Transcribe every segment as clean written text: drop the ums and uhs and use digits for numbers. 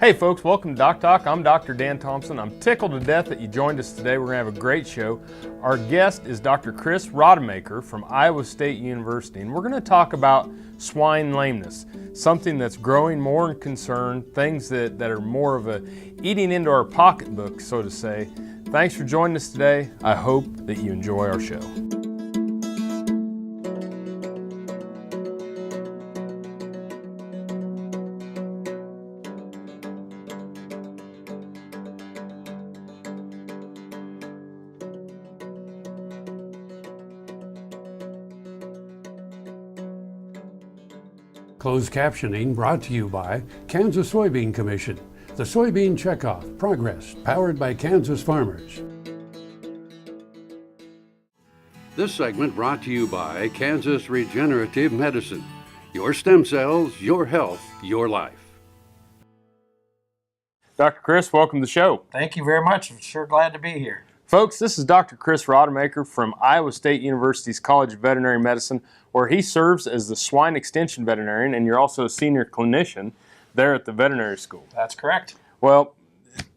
Hey folks, welcome to DocTalk. I'm Dr. Dan Thompson. I'm tickled to death that you joined us today. We're going to have a great show. Our guest is Dr. Chris Rademacher from Iowa State University, and we're going to talk about swine lameness, something that's growing more in concern, things that are more of a eating into our pocketbook, so to say. Thanks for joining us today. I hope that you enjoy our show. Closed captioning brought to you by Kansas Soybean Commission, the Soybean Checkoff, Progress, powered by Kansas farmers. This segment brought to you by Kansas Regenerative Medicine. Your stem cells, your health, your life. Dr. Chris, welcome to the show. Thank you very much. I'm sure glad to be here. Folks, this is Dr. Chris Rademacher from Iowa State University's College of Veterinary Medicine, where he serves as the swine extension veterinarian, and you're also a senior clinician there at the veterinary school. That's correct. Well,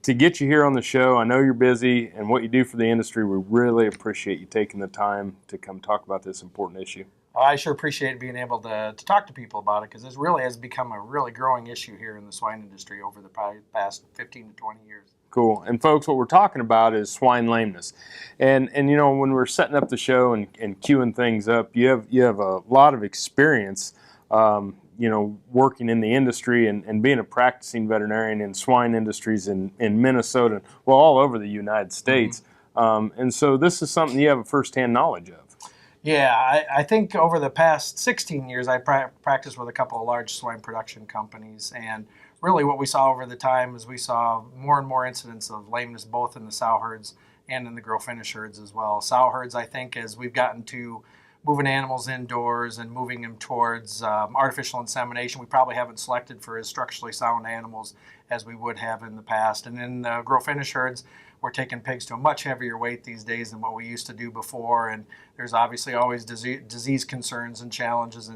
to get you here on the show, I know you're busy, and what you do for the industry, we really appreciate you taking the time to come talk about this important issue. I sure appreciate being able to talk to people about it, because this really has become a really growing issue here in the swine industry over the past 15 to 20 years. Cool. And folks, what we're talking about is swine lameness. And you know, when we're setting up the show and queuing things up, you have a lot of experience, you know, working in the industry and being a practicing veterinarian in swine industries in Minnesota, well, all over the United States. And so this is something you have a firsthand knowledge of. Yeah, I think over the past 16 years, I practiced with a couple of large swine production companies, and really what we saw over the time is we saw more and more incidents of lameness both in the sow herds and in the grow finish herds as well. Sow herds, I think, as we've gotten to moving animals indoors and moving them towards artificial insemination, we probably haven't selected for as structurally sound animals as we would have in the past. And in the grow finish herds, we're taking pigs to a much heavier weight these days than what we used to do before, and there's obviously always disease concerns and challenges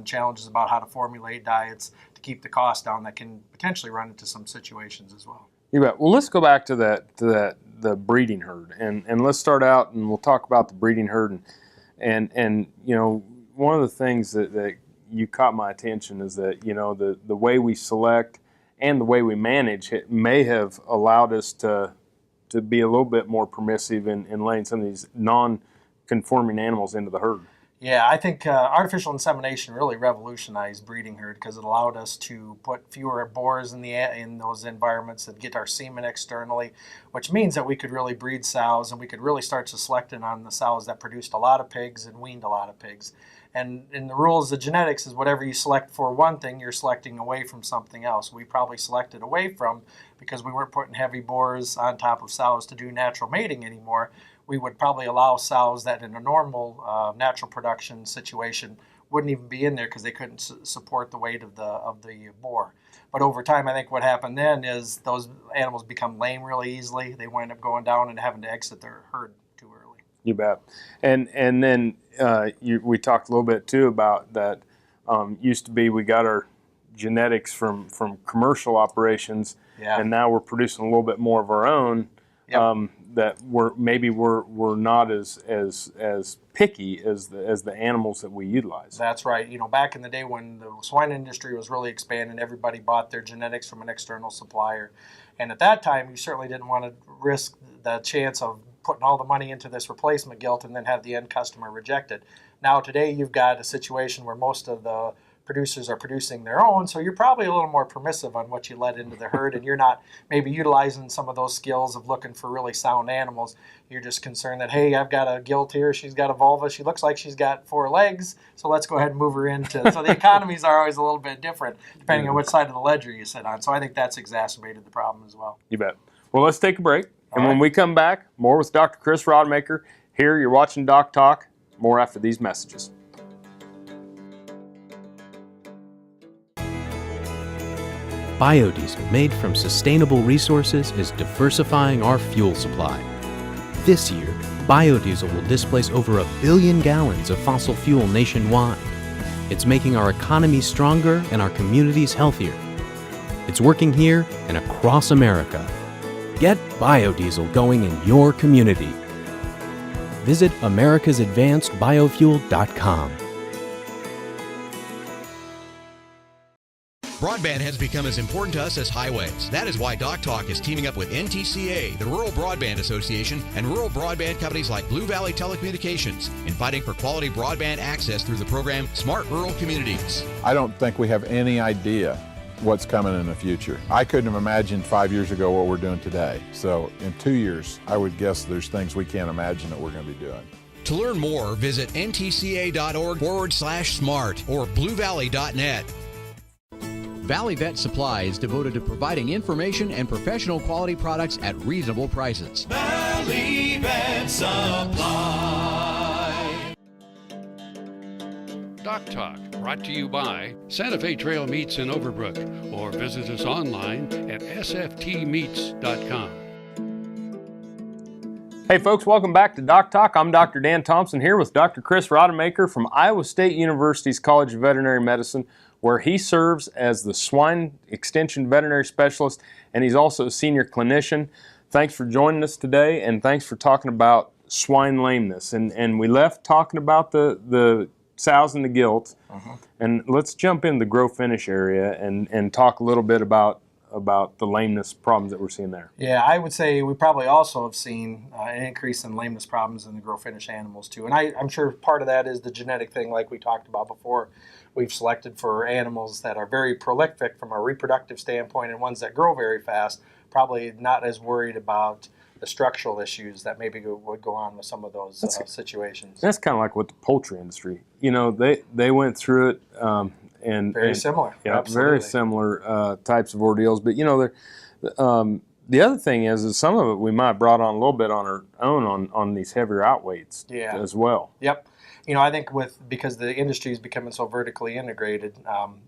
about how to formulate diets to keep the cost down that can potentially run into some situations as well. You bet. Well, let's go back to the breeding herd, and let's start out and we'll talk about the breeding herd, and you know, one of the things that you caught my attention is that, you know, the way we select and the way we manage it may have allowed us to be a little bit more permissive in laying some of these non-conforming animals into the herd. Yeah, I think artificial insemination really revolutionized breeding herd because it allowed us to put fewer boars in those environments and get our semen externally, which means that we could really breed sows and we could really start to select in on the sows that produced a lot of pigs and weaned a lot of pigs. And in the rules of genetics is whatever you select for one thing, you're selecting away from something else. We probably selected away from, because we weren't putting heavy boars on top of sows to do natural mating anymore, we would probably allow sows that in a normal natural production situation wouldn't even be in there because they couldn't support the weight of the boar. But over time, I think what happened then is those animals become lame really easily. They wind up going down and having to exit their herd too early. You bet. And then we talked a little bit too about that. Used to be we got our genetics from commercial operations, and now we're producing a little bit more of our own. Yep. That we're not as picky as the animals that we utilize. That's right. You know, back in the day when the swine industry was really expanding, everybody bought their genetics from an external supplier, and at that time, you certainly didn't want to risk the chance of putting all the money into this replacement gilt and then have the end customer reject it. Now today, you've got a situation where most of the producers are producing their own, so you're probably a little more permissive on what you let into the herd, and you're not maybe utilizing some of those skills of looking for really sound animals. You're just concerned that, hey, I've got a gilt here, she's got a vulva, she looks like she's got 4 legs, so let's go ahead and move her into. So the economies are always a little bit different depending on which side of the ledger you sit on. So I think that's exacerbated the problem as well. You bet. Well, let's take a break, and when we come back, more with Dr. Chris Rademacher. Here, you're watching Doc Talk. More after these messages. Biodiesel made from sustainable resources is diversifying our fuel supply. This year, biodiesel will displace over 1 billion gallons of fossil fuel nationwide. It's making our economy stronger and our communities healthier. It's working here and across America. Get biodiesel going in your community. Visit americasadvancedbiofuel.com. Broadband has become as important to us as highways. That is why DocTalk is teaming up with NTCA, the Rural Broadband Association, and rural broadband companies like Blue Valley Telecommunications in fighting for quality broadband access through the program Smart Rural Communities. I don't think we have any idea what's coming in the future. I couldn't have imagined 5 years ago what we're doing today. So in 2 years, I would guess there's things we can't imagine that we're going to be doing. To learn more, visit ntca.org/smart or bluevalley.net. Valley Vet Supply is devoted to providing information and professional quality products at reasonable prices. Valley Vet Supply. DocTalk, brought to you by Santa Fe Trail Meats in Overbrook, or visit us online at sftmeats.com. Hey folks, welcome back to DocTalk. I'm Dr. Dan Thompson here with Dr. Chris Rademacher from Iowa State University's College of Veterinary Medicine, where he serves as the Swine Extension Veterinary Specialist, and he's also a senior clinician. Thanks for joining us today, and thanks for talking about swine lameness. And we left talking about the sows and the gilts, and let's jump into the grow finish area and talk a little bit about the lameness problems that we're seeing there. Yeah, I would say we probably also have seen an increase in lameness problems in the grow finish animals too. And I'm sure part of that is the genetic thing like we talked about before. We've selected for animals that are very prolific from a reproductive standpoint and ones that grow very fast, probably not as worried about the structural issues that maybe would go on with some of those situations. That's kind of like what the poultry industry, they went through it. Very similar. Yeah, absolutely. very similar types of ordeals. But the other thing is some of it we might have brought on a little bit on our own on these heavier outweights as well. Yep. I think because the industry is becoming so vertically integrated,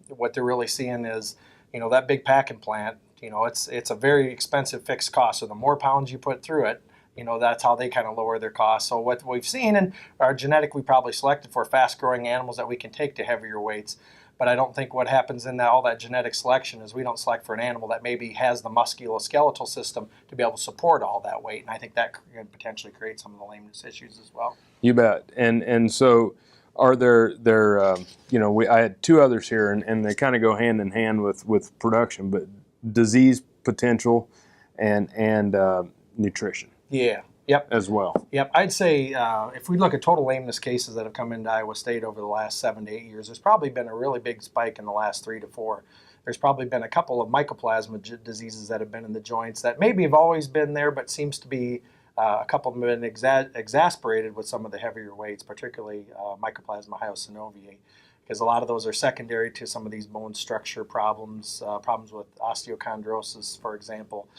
what they're really seeing is, that big packing plant, it's a very expensive fixed cost. So the more pounds you put through it, that's how they kind of lower their costs. So what we've seen in our genetic, we probably selected for fast-growing animals that we can take to heavier weights. But I don't think what happens in all that genetic selection is we don't select for an animal that maybe has the musculoskeletal system to be able to support all that weight. And I think that can potentially create some of the lameness issues as well. You bet. And so are there I had two others here, and they kind of go hand in hand with production, but disease potential and nutrition. Yeah. Yep. As well. Yep. I'd say if we look at total lameness cases that have come into Iowa State over the last 7 to 8 years, there's probably been a really big spike in the last 3 to 4. There's probably been a couple of mycoplasma diseases that have been in the joints that maybe have always been there, but seems to be a couple of them have been exacerbated with some of the heavier weights, particularly Mycoplasma hyosinoviae, because a lot of those are secondary to some of these bone structure problems, problems with osteochondrosis, for example.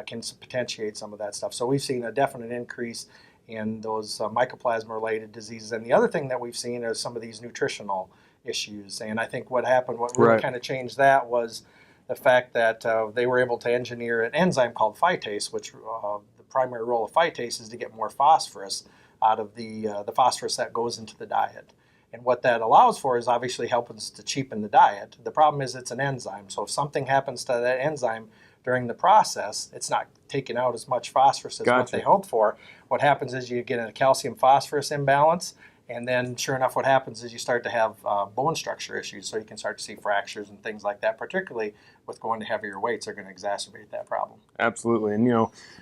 Can potentiate some of that stuff. So we've seen a definite increase in those mycoplasma-related diseases. And the other thing that we've seen is some of these nutritional issues. And I think what happened, what really kind of changed that was the fact that they were able to engineer an enzyme called phytase, which the primary role of phytase is to get more phosphorus out of the phosphorus that goes into the diet. And what that allows for is obviously helping us to cheapen the diet. The problem is it's an enzyme. So if something happens to that enzyme during the process, it's not taking out as much phosphorus as what they hoped for. What happens is you get a calcium-phosphorus imbalance, and then sure enough what happens is you start to have bone structure issues, so you can start to see fractures and things like that, particularly with going to heavier weights are going to exacerbate that problem. Absolutely. And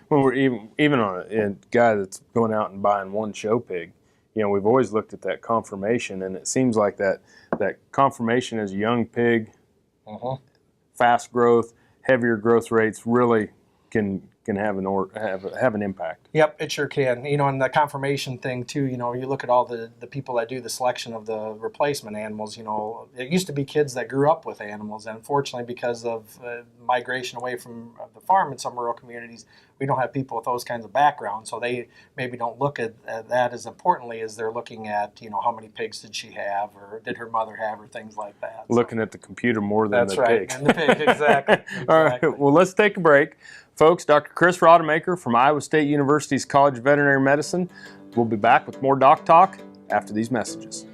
when we're even on a guy that's going out and buying one show pig, we've always looked at that conformation, and it seems like that conformation as a young pig, fast growth, heavier growth rates really can have an impact. Yep, it sure can. And the conformation thing too, you look at all the people that do the selection of the replacement animals, it used to be kids that grew up with animals, and unfortunately because of migration away from the farm in some rural communities, we don't have people with those kinds of backgrounds, so they maybe don't look at that as importantly as they're looking at, how many pigs did she have, or did her mother have, or things like that. Looking at the computer more than the pig. That's right, and the pig, exactly. All right, well, let's take a break. Folks, Dr. Chris Rademacher from Iowa State University's College of Veterinary Medicine. We'll be back with more Doc Talk after these messages.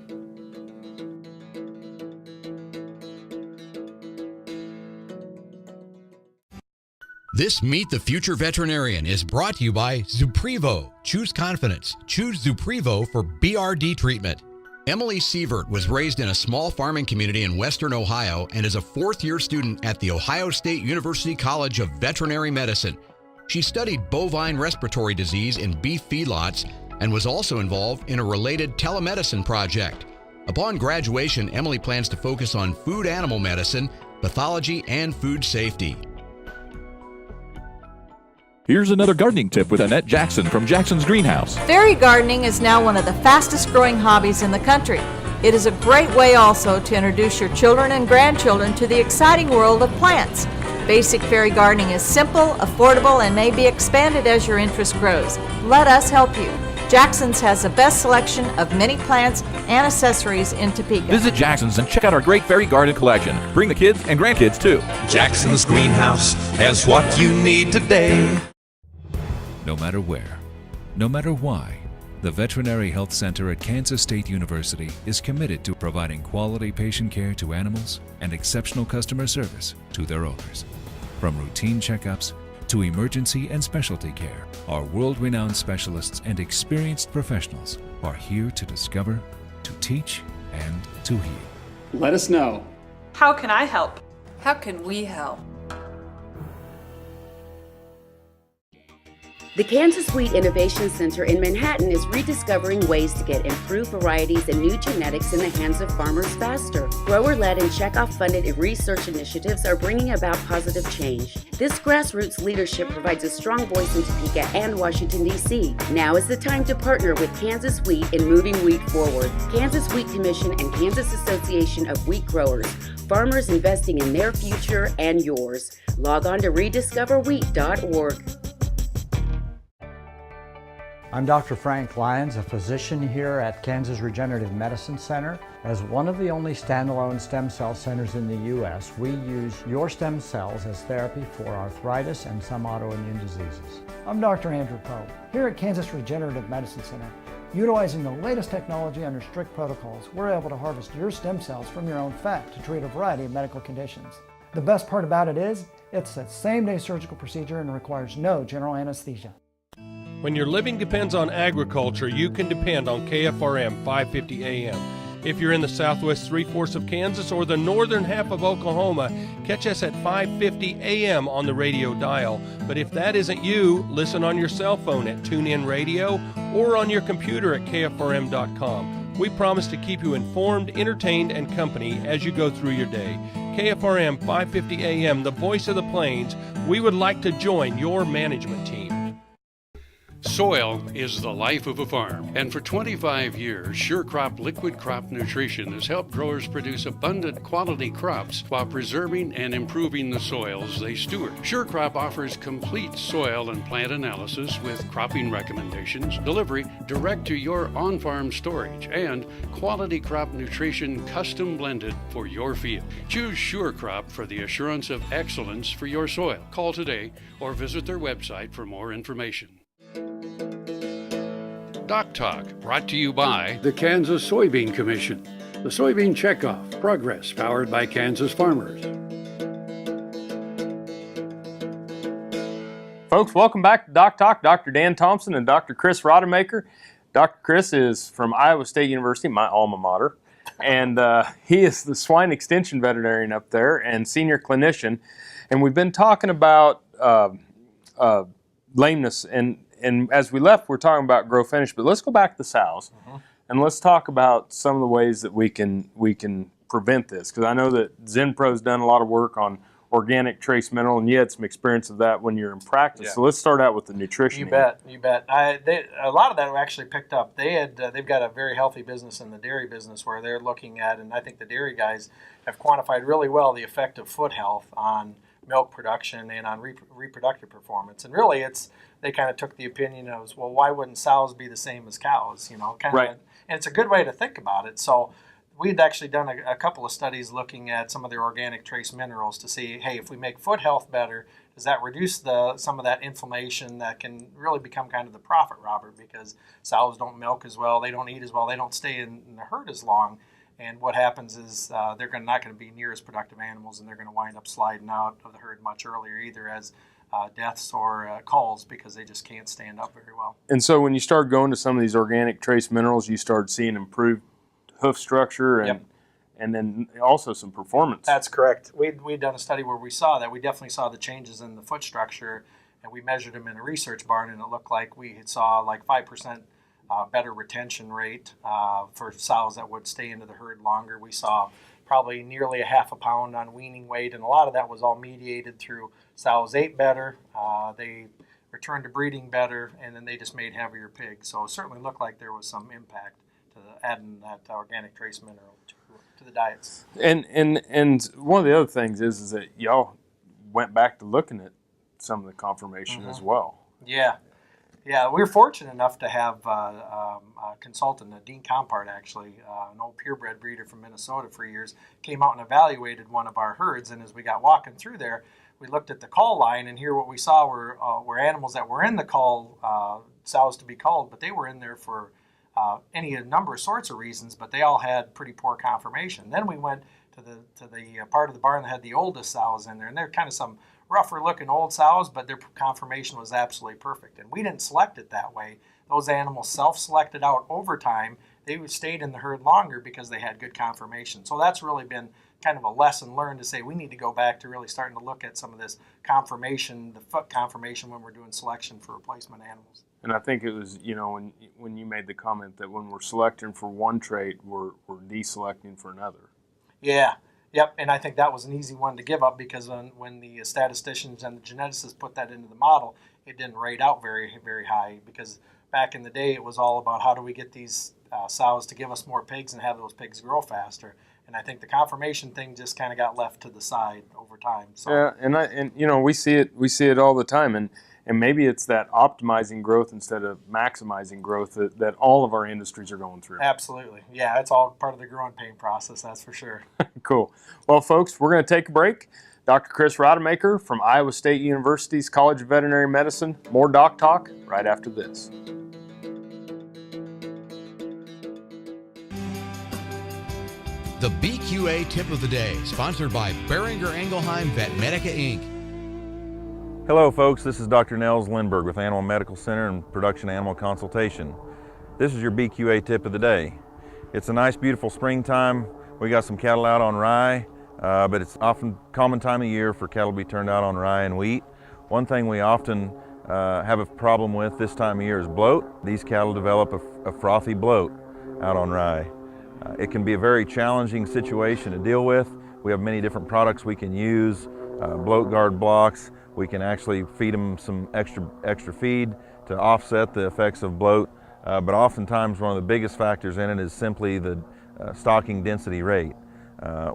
This Meet the Future Veterinarian is brought to you by Zuprevo. Choose confidence. Choose Zuprevo for BRD treatment. Emily Sievert was raised in a small farming community in Western Ohio and is a fourth-year student at The Ohio State University College of Veterinary Medicine. She studied bovine respiratory disease in beef feedlots and was also involved in a related telemedicine project. Upon graduation, Emily plans to focus on food animal medicine, pathology, and food safety. Here's another gardening tip with Annette Jackson from Jackson's Greenhouse. Fairy gardening is now one of the fastest growing hobbies in the country. It is a great way also to introduce your children and grandchildren to the exciting world of plants. Basic fairy gardening is simple, affordable, and may be expanded as your interest grows. Let us help you. Jackson's has the best selection of many plants and accessories in Topeka. Visit Jackson's and check out our great fairy garden collection. Bring the kids and grandkids too. Jackson's Greenhouse has what you need today. No matter where, no matter why, the Veterinary Health Center at Kansas State University is committed to providing quality patient care to animals and exceptional customer service to their owners. From routine checkups to emergency and specialty care, our world-renowned specialists and experienced professionals are here to discover, to teach, and to heal. Let us know. How can I help? How can we help? The Kansas Wheat Innovation Center in Manhattan is rediscovering ways to get improved varieties and new genetics in the hands of farmers faster. Grower-led and checkoff-funded research initiatives are bringing about positive change. This grassroots leadership provides a strong voice in Topeka and Washington, D.C. Now is the time to partner with Kansas Wheat in moving wheat forward. Kansas Wheat Commission and Kansas Association of Wheat Growers. Farmers investing in their future and yours. Log on to rediscoverwheat.org. I'm Dr. Frank Lyons, a physician here at Kansas Regenerative Medicine Center. As one of the only standalone stem cell centers in the U.S., we use your stem cells as therapy for arthritis and some autoimmune diseases. I'm Dr. Andrew Pope. Here at Kansas Regenerative Medicine Center, utilizing the latest technology under strict protocols, we're able to harvest your stem cells from your own fat to treat a variety of medical conditions. The best part about it is, it's a same-day surgical procedure and requires no general anesthesia. When your living depends on agriculture, you can depend on KFRM 550 AM. If you're in the southwest three-fourths of Kansas or the northern half of Oklahoma, catch us at 550 AM on the radio dial. But if that isn't you, listen on your cell phone at TuneIn Radio or on your computer at KFRM.com. We promise to keep you informed, entertained, and company as you go through your day. KFRM 550 AM, the voice of the plains. We would like to join your management team. Soil is the life of a farm, and for 25 years, SureCrop Liquid Crop Nutrition has helped growers produce abundant quality crops while preserving and improving the soils they steward. SureCrop offers complete soil and plant analysis with cropping recommendations, delivery direct to your on-farm storage, and quality crop nutrition custom blended for your field. Choose SureCrop for the assurance of excellence for your soil. Call today or visit their website for more information. DocTalk, brought to you by the Kansas Soybean Commission. The Soybean Checkoff, progress powered by Kansas farmers. Folks, welcome back to DocTalk. Dr. Dan Thompson and Dr. Chris Rademacher. Dr. Chris is from Iowa State University, my alma mater, and he is the swine extension veterinarian up there and senior clinician. And we've been talking about lameness, and as we left, we're talking about grow finish, but let's go back to the sows, and let's talk about some of the ways that we can prevent this, because I know that ZenPro's done a lot of work on organic trace mineral, and you had some experience of that when you're in practice. Yeah. So let's start out with the nutrition. You bet. A lot of that we actually picked up. They've got a very healthy business in the dairy business where they're looking at, and I think the dairy guys have quantified really well the effect of foot health on milk production and on reproductive performance. And really, they kind of took the opinion of, well, why wouldn't sows be the same as cows? Right. And it's a good way to think about it. So we'd actually done a couple of studies looking at some of their organic trace minerals to see, hey, if we make foot health better, does that reduce some of that inflammation that can really become kind of the profit robber, because sows don't milk as well, they don't eat as well, they don't stay in the herd as long. And what happens is they're not going to be near as productive animals, and they're going to wind up sliding out of the herd much earlier either, as deaths or culls because they just can't stand up very well. And so when you start going to some of these organic trace minerals, you start seeing improved hoof structure and then also some performance. That's correct. We'd done a study where we saw that. We definitely saw the changes in the foot structure, and we measured them in a research barn, and it looked like we saw like 5% better retention rate for sows that would stay into the herd longer. We saw probably nearly a half a pound on weaning weight, and a lot of that was all mediated through sows ate better, they returned to breeding better, and then they just made heavier pigs. So it certainly looked like there was some impact to adding that organic trace mineral to the diets. And one of the other things is that y'all went back to looking at some of the conformation as well. Yeah, we were fortunate enough to have a consultant, Dean Compart, actually, an old purebred breeder from Minnesota for years, came out and evaluated one of our herds. And as we got walking through there, we looked at the call line, and here what we saw were animals that were in the call, sows to be culled, but they were in there for a number of sorts of reasons, but they all had pretty poor conformation. Then we went to the part of the barn that had the oldest sows in there, and they're kind of some rougher looking old sows, but their conformation was absolutely perfect. And we didn't select it that way. Those animals self-selected out over time. They stayed in the herd longer because they had good conformation. So that's really been kind of a lesson learned to say we need to go back to really starting to look at some of this conformation, the foot conformation, when we're doing selection for replacement animals. And I think it was, when you made the comment that when we're selecting for one trait, we're deselecting for another. Yeah. Yep, and I think that was an easy one to give up because when the statisticians and the geneticists put that into the model, it didn't rate out very, very high because back in the day it was all about how do we get these sows to give us more pigs and have those pigs grow faster. And I think the conformation thing just kind of got left to the side over time. So. Yeah, and we see it all the time, and maybe it's that optimizing growth instead of maximizing growth that all of our industries are going through. Absolutely. Yeah, it's all part of the growing pain process, that's for sure. Cool. Well, folks, we're going to take a break. Dr. Chris Rademacher from Iowa State University's College of Veterinary Medicine. More Doc Talk right after this. The BQA Tip of the Day, sponsored by Beringer Engelheim Vetmedica, Inc. Hello folks, this is Dr. Nels Lindberg with Animal Medical Center and Production Animal Consultation. This is your BQA Tip of the Day. It's a nice beautiful springtime. We got some cattle out on rye, but it's often common time of year for cattle to be turned out on rye and wheat. One thing we often have a problem with this time of year is bloat. These cattle develop a frothy bloat out on rye. It can be a very challenging situation to deal with. We have many different products we can use, bloat guard blocks. We can actually feed them some extra feed to offset the effects of bloat, but oftentimes one of the biggest factors in it is simply the stocking density rate.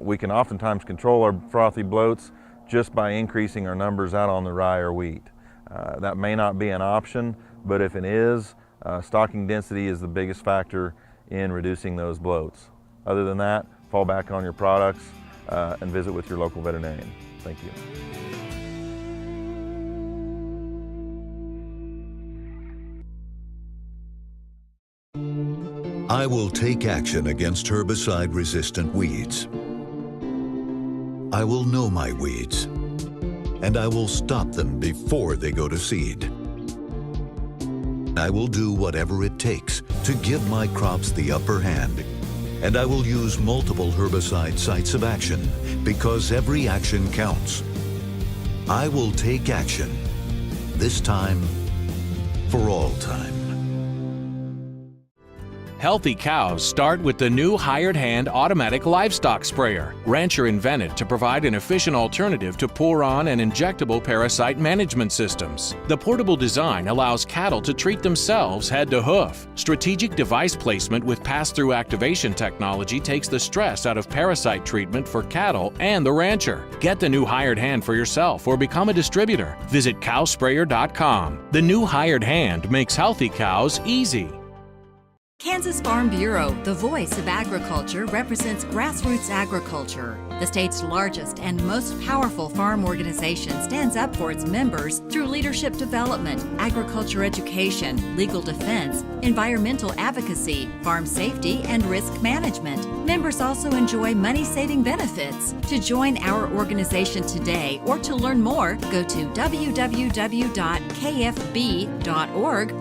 We can oftentimes control our frothy bloats just by increasing our numbers out on the rye or wheat. That may not be an option, but if it is, stocking density is the biggest factor in reducing those bloats. Other than that, fall back on your products and visit with your local veterinarian. Thank you. I will take action against herbicide-resistant weeds. I will know my weeds, and I will stop them before they go to seed. I will do whatever it takes to give my crops the upper hand, and I will use multiple herbicide sites of action because every action counts. I will take action, this time for all time. Healthy cows start with the new Hired Hand automatic livestock sprayer. Rancher invented to provide an efficient alternative to pour-on and injectable parasite management systems. The portable design allows cattle to treat themselves head to hoof. Strategic device placement with pass-through activation technology takes the stress out of parasite treatment for cattle and the rancher. Get the new Hired Hand for yourself or become a distributor. Visit cowsprayer.com. The new Hired Hand makes healthy cows easy. Kansas Farm Bureau, the voice of agriculture, represents grassroots agriculture. The state's largest and most powerful farm organization stands up for its members through leadership development, agriculture education, legal defense, environmental advocacy, farm safety, and risk management. Members also enjoy money-saving benefits. To join our organization today or to learn more, go to www.kfb.org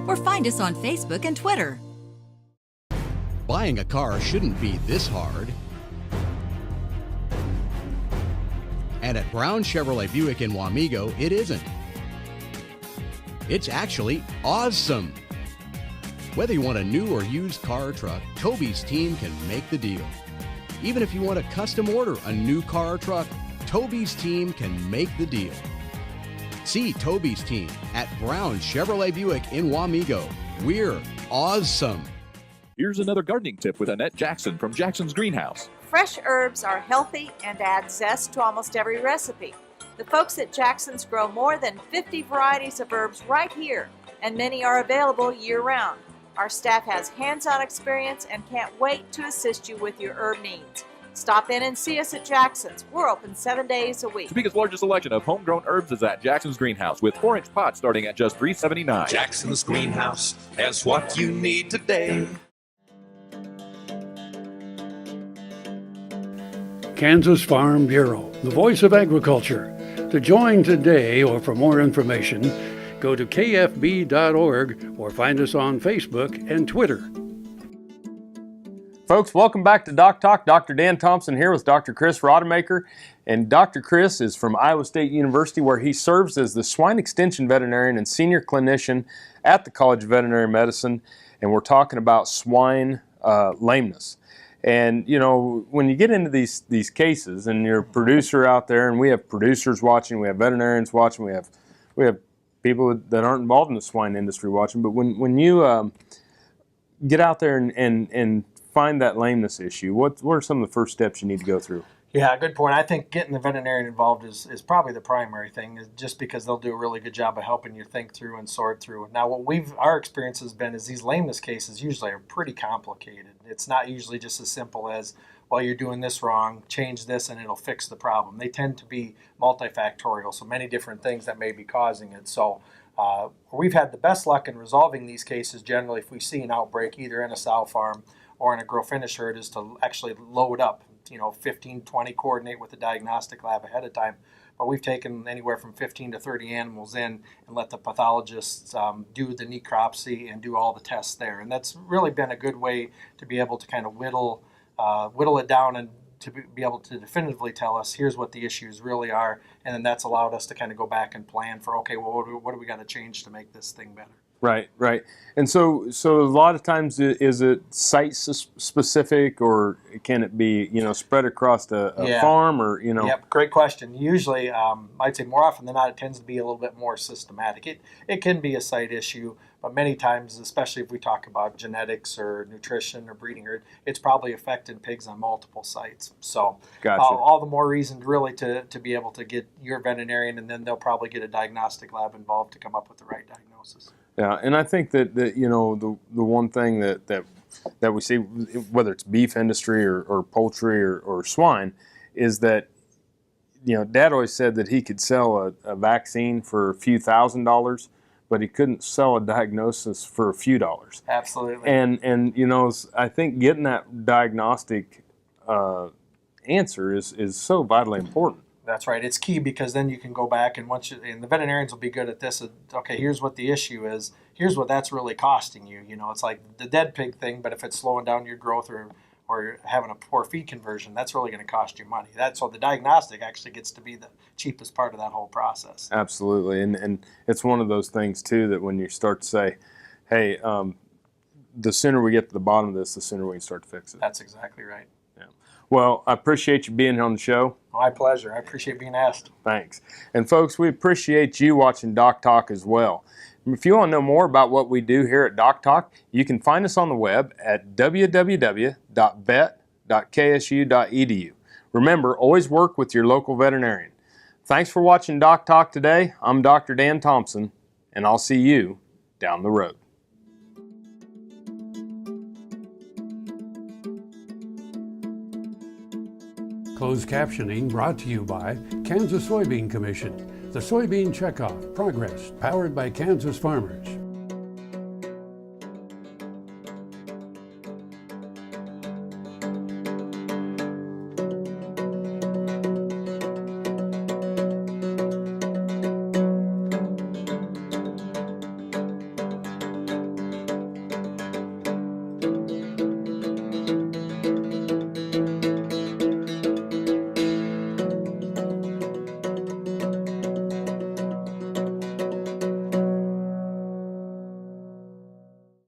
or find us on Facebook and Twitter. Buying a car shouldn't be this hard. And at Brown Chevrolet Buick in Wamego, it isn't. It's actually awesome. Whether you want a new or used car or truck, Toby's team can make the deal. Even if you want to custom order a new car or truck, Toby's team can make the deal. See Toby's team at Brown Chevrolet Buick in Wamego. We're awesome. Here's another gardening tip with Annette Jackson from Jackson's Greenhouse. Fresh herbs are healthy and add zest to almost every recipe. The folks at Jackson's grow more than 50 varieties of herbs right here, and many are available year-round. Our staff has hands-on experience and can't wait to assist you with your herb needs. Stop in and see us at Jackson's. We're open 7 days a week. Topeka's largest selection of homegrown herbs is at Jackson's Greenhouse, with 4-inch pots starting at just $3.79. Jackson's Greenhouse has what you need today. Kansas Farm Bureau, the voice of agriculture. To join today or for more information, go to kfb.org or find us on Facebook and Twitter. Folks, welcome back to DocTalk. Dr. Dan Thompson here with Dr. Chris Rademacher. And Dr. Chris is from Iowa State University, where he serves as the swine extension veterinarian and senior clinician at the College of Veterinary Medicine. And we're talking about swine lameness. And, you know, when you get into these cases, and you're a producer out there, and we have producers watching, we have veterinarians watching, we have people that aren't involved in the swine industry watching, but when you get out there and find that lameness issue, what are some of the first steps you need to go through? Yeah, good point. I think getting the veterinarian involved is probably the primary thing, just because they'll do a really good job of helping you think through and sort through. Now, our experience has been is these lameness cases usually are pretty complicated. It's not usually just as simple as, well, you're doing this wrong, change this and it'll fix the problem. They tend to be multifactorial, so many different things that may be causing it. So we've had the best luck in resolving these cases generally if we see an outbreak either in a sow farm or in a grow-finish herd, is to actually load up, 15, 20, coordinate with the diagnostic lab ahead of time. But we've taken anywhere from 15 to 30 animals in and let the pathologists do the necropsy and do all the tests there. And that's really been a good way to be able to kind of whittle it down and to be able to definitively tell us, here's what the issues really are. And then that's allowed us to kind of go back and plan for, okay, well, what do we got to change to make this thing better? Right. And so a lot of times, is it site specific, or can it be, spread across a farm, or, Yep, great question. Usually, I'd say more often than not, it tends to be a little bit more systematic. It can be a site issue, but many times, especially if we talk about genetics or nutrition or breeding herd, it's probably affected pigs on multiple sites. So gotcha. All the more reason really to be able to get your veterinarian, and then they'll probably get a diagnostic lab involved to come up with the right diagnosis. Yeah, and I think that the one thing that we see, whether it's beef industry or poultry or swine, is that Dad always said that he could sell a vaccine for a few $1,000s, but he couldn't sell a diagnosis for a few dollars. Absolutely. And I think getting that diagnostic answer is so vitally important. That's right. It's key, because then you can go back and and the veterinarians will be good at this. Okay, here's what the issue is. Here's what that's really costing you. It's like the dead pig thing, but if it's slowing down your growth or having a poor feed conversion, that's really going to cost you money. So the diagnostic actually gets to be the cheapest part of that whole process. Absolutely. And it's one of those things too that when you start to say, hey, the sooner we get to the bottom of this, the sooner we can start to fix it. That's exactly right. Well, I appreciate you being here on the show. My pleasure. I appreciate being asked. Thanks. And folks, we appreciate you watching DocTalk as well. If you want to know more about what we do here at DocTalk, you can find us on the web at www.vet.ksu.edu. Remember, always work with your local veterinarian. Thanks for watching DocTalk today. I'm Dr. Dan Thompson, and I'll see you down the road. Closed captioning brought to you by Kansas Soybean Commission. The Soybean Checkoff Progress, powered by Kansas farmers.